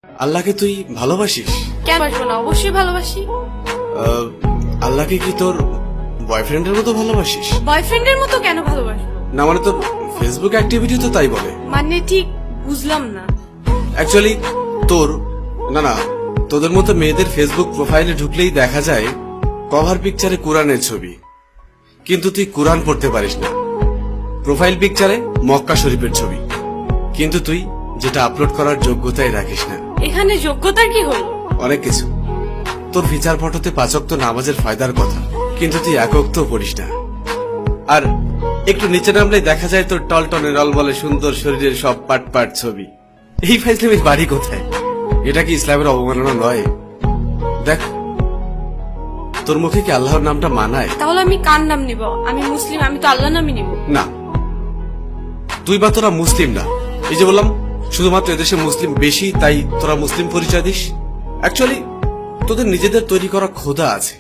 আল্লাহকে তুই ভালোবাসিস? কেন বাসবো না, অবশ্যই ভালোবাসি। আল্লাহকে কি তোর বয়ফ্রেন্ডের মতো ভালোবাসিস? বয়ফ্রেন্ডের মতো কেন ভালোবাসবো? না মানে তোর ফেসবুক অ্যাক্টিভিটি তো তাই বলে। মানে ঠিক বুঝলাম না। অ্যাকচুয়ালি তোর না তোদের মতো মেয়েদের ফেসবুক প্রোফাইলে ঢুকলেই দেখা যায় কভার পিকচারে কোরআনের ছবি, কিন্তু তুই কোরআন পড়তে পারিস না। প্রোফাইল পিকচারে মক্কা শরীফের ছবি, কিন্তু তুই যেটা আপলোড করার যোগ্যতাই রাখিস না। এখানে যোগ্যতার কি হলো? অনেক কিছু। তোর ফিচার ফটোতে 5 ওয়াক্ত নামাজের ফায়দার কথা, কিন্তু তুই 1 ওয়াক্তও পড়িস না। আর একটু নিচে নামলেই দেখা যায় তোর টলটনে রল বলে সুন্দর শরীরের সব পাট পাট ছবি। এই ফাইজলামির বাড়ি কোথায়? এটা কি ইসলামের অবমাননা নয়? দেখ, তোর মুখে কি আল্লাহর নামটা মানায়? তাহলে আমি কার নাম নিব? আমি মুসলিম, আমি তো আল্লাহ নামই নিব। না, তুই বা তোরা মুসলিম না। এই যে বললাম শুধুমাত্র এদেশে মুসলিম বেশি তাই তোরা মুসলিম পরিচয় দিস। অ্যাকচুয়ালি তোদের নিজেদের তৈরি করা খোদা আছে,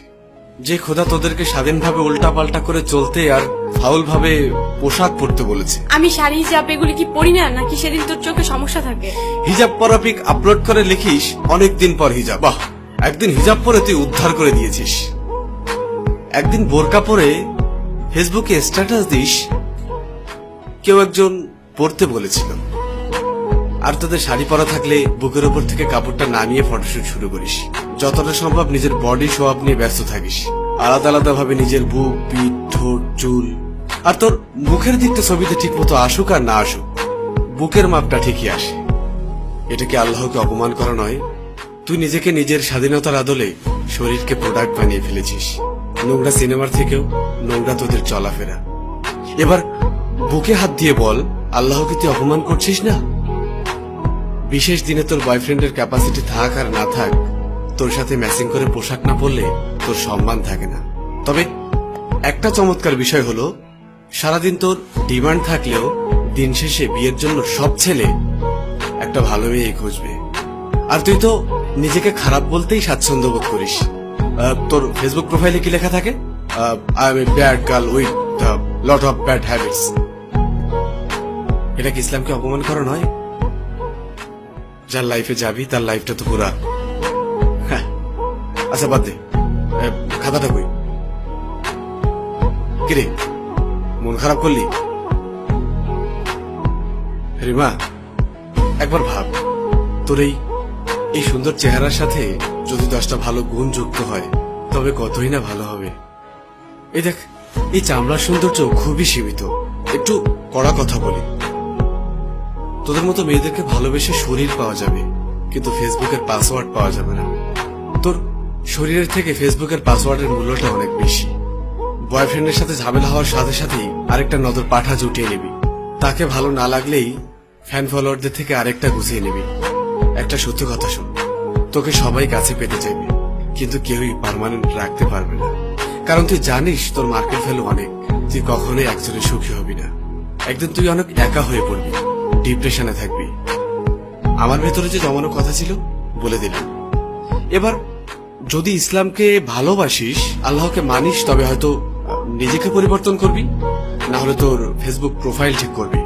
যে খোদা তোদেরকে স্বাধীনভাবে উল্টা পাল্টা করে চলতে আর ফাউল ভাবে পোশাক পরতে বলেছে। আমি শাড়ি হিজাব এগুলি কি পরি না, নাকি সেদিন তোর চোখে সমস্যা থাকে? হিজাব পরা পিক আপলোড করে লিখিস অনেকদিন পর হিজাব। বাহ, একদিন হিজাব পরে তুই উদ্ধার করে দিয়েছিস। একদিন বোরকা পরে ফেসবুকে স্ট্যাটাস দিস কেউ একজন পড়তে বলেছিল। আর তোদের শাড়ি পরা থাকলে বুকের উপর থেকে কাপড়টা নামিয়ে ফটোশুট শুরু করিস। যতটা সম্ভব নিজের বডি শো আপ নিয়ে ব্যস্ত থাকিস, আলাদা আলাদা ভাবে নিজের বুক, পিঠ, ঠোঁট, চুল। আর তোর মুখের দিকটা ছবিতে ঠিক মতো আসুক আর না আসুক, বুকের মাপটা ঠিকই আসে। এটা কি আল্লাহকে অপমান করা নয়? তুই নিজেকে নিজের স্বাধীনতার আদলে শরীরকে প্রোডাক্ট বানিয়ে ফেলেছিস। নোংরা সিনেমার থেকেও নোংরা তোদের চলাফেরা। এবার বুকে হাত দিয়ে বল, আল্লাহকে তুই অপমান করছিস না? বিশেষ দিনে তোর বয়ফ্রেন্ডের ক্যাপাসিটি থাক আর না থাক, তোর সাথে ম্যাচিং করে পোশাক না পরলে তোর সম্মান থাকে না। তবে একটা চমৎকার বিষয় হলো, সারাদিন তোর ডিমান্ড থাকলেও দিন শেষে বিয়ের জন্য সব ছেলে একটা ভালো মেয়ে খুঁজবে। আর তুই তো নিজেকে খারাপ বলতেই স্বাচ্ছন্দ্য বোধ করিস। তোর ফেসবুক প্রোফাইলে কি লেখা থাকে? I M a bad girl with lot of bad habits. এটা কি ইসলামকে অপমান করা নয়? যার লাইফে যাবি তার লাইফটা তো পুরা। হ্যাঁ, আচ্ছা বাদ দে, খাতাটা কই? কিরে, মন খারাপ করলি? রিমা, একবার ভাব, তোর এই সুন্দর চেহারার সাথে যদি 10টা ভালো গুণ যুক্ত হয় তবে কতই না ভালো হবে। এই দেখ, এই চামড়ার সৌন্দর্য খুবই সীমিত। একটু কড়া কথা বলি, তোদের মতো মেয়েদেরকে ভালোবেসে শরীর পাওয়া যাবে, কিন্তু ফেসবুকের পাসওয়ার্ড পাওয়া যাবে না। তোর শরীরের থেকে ফেসবুকের পাসওয়ার্ডের মূল্যটা অনেক বেশি। বয়ফ্রেন্ডের সাথে ঝামেলা হওয়ার সাথে সাথেই আরেকটা নজর পাঠা জুটিয়ে নিবি। তাকে ভালো না লাগলেই ফ্যান ফলোয়ারদের থেকে আরেকটা গুছিয়ে নিবি। একটা সত্যি কথা শোন, তোকে সবাই কাছে পেতে চাইবে, কিন্তু কেউই পার্মানেন্ট রাখতে পারবে না। কারণ তুই জানিস তোর মার্কেট ভ্যালু অনেক। তুই কখনোই একজনে সুখী হবি না। একদিন তুই অনেক একা হয়ে পড়বি, ডিপ্রেশনে থাকবি। আমার ভেতরে যে জমানো কথা ছিল বলে দিলাম। এবার যদি ইসলামকে ভালোবাসিস, আল্লাহকে মানিস, তবে হয়তো নিজেকে পরিবর্তন করবি, না হলে তোর ফেসবুক প্রোফাইল ঠিক করবি।